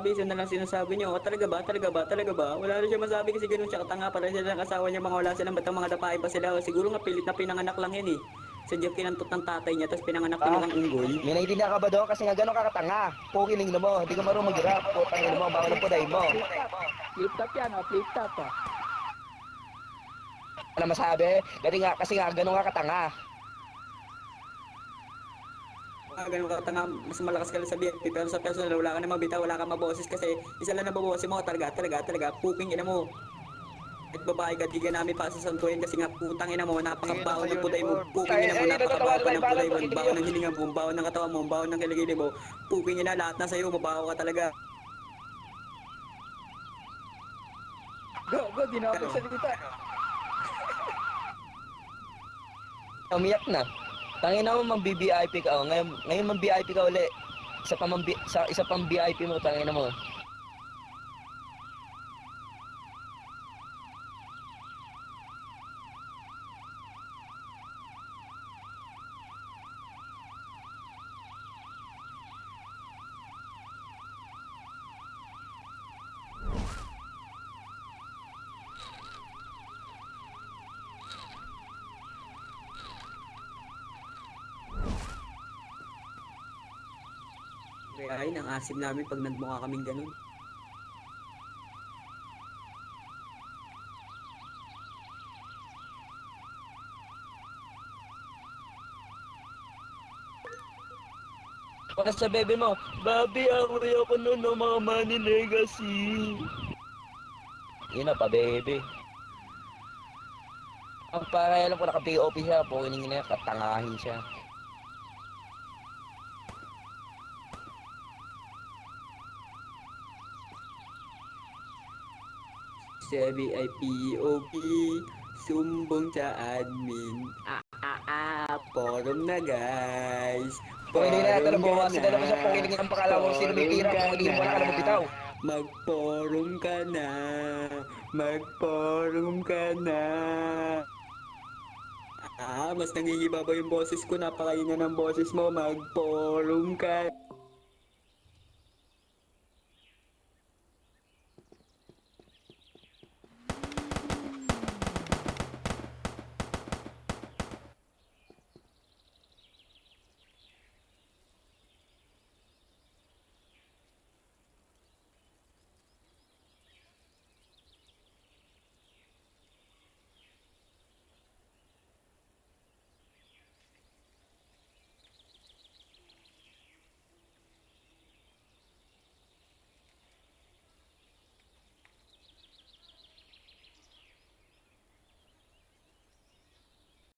sinasabi, isa na lang sinasabi niyo. O, talaga ba? Talaga ba? Talaga ba? Wala na siya masabi kasi ganun siya katanga. Para sila ng asawa niya, mga wala silang batang mga dapae pa sila. O, siguro nga pilit na pinanganak lang yan eh. Sadya kinantot ng tatay niya, tapos pinanganak na Ah, mukhang unggoy. may naiintindihan ka ba doon? Kasi nga gano'n ka katanga. Pukiling mo, hindi ka marunong mag-rap. Putang ina mo, bawal ang puday mo. Flip top yan, oh. Flip top, oh. Ano masabi? Kasi nga gano'n ka katanga. Ganun ka tanga, mas malakas ka lang sa BFP, pero sa personal, wala ka na mabitaw, wala ka maboses kasi isa lang na baboses mo, talaga, puking ina mo. At babae ka, di ka namin pasasantuhin kasi nga putang ina mo, napangabaho ng puday mo, puking ina mo, napakabaho pa ng puday mo, baho ng hininga mo, baho ng katawan mo, baho ng kiligili mo, puking ina, lahat na sa'yo, mabaho ka talaga. Go, di na ako salita. Umiyak na. Tangina mo mang-BBIP ka. Oh. Ngayon mang-BIP ka uli. Isa pang BIP mo, tangina mo. Ay, ang asim namin pag nagmukha kaming ganun. Para sa bebe mo, Babi, ako nun ng mga money legacy. Yun na pa, bebe. Ang para alam ko naka-POP siya, pukining na katangahin siya. Sebi ay POP, sumbong sa admin. Forum na guys. Pukining na Forum natin ka bukas, na. sila naman sa pukining ang pakala mo sino may tira, pukining mo na ka na magbitaw. Mag-forum ka na. Mag-forum ka na. Mas nangingibabaw yung boses ko. Napakaina ng boses mo. Mag-forum ka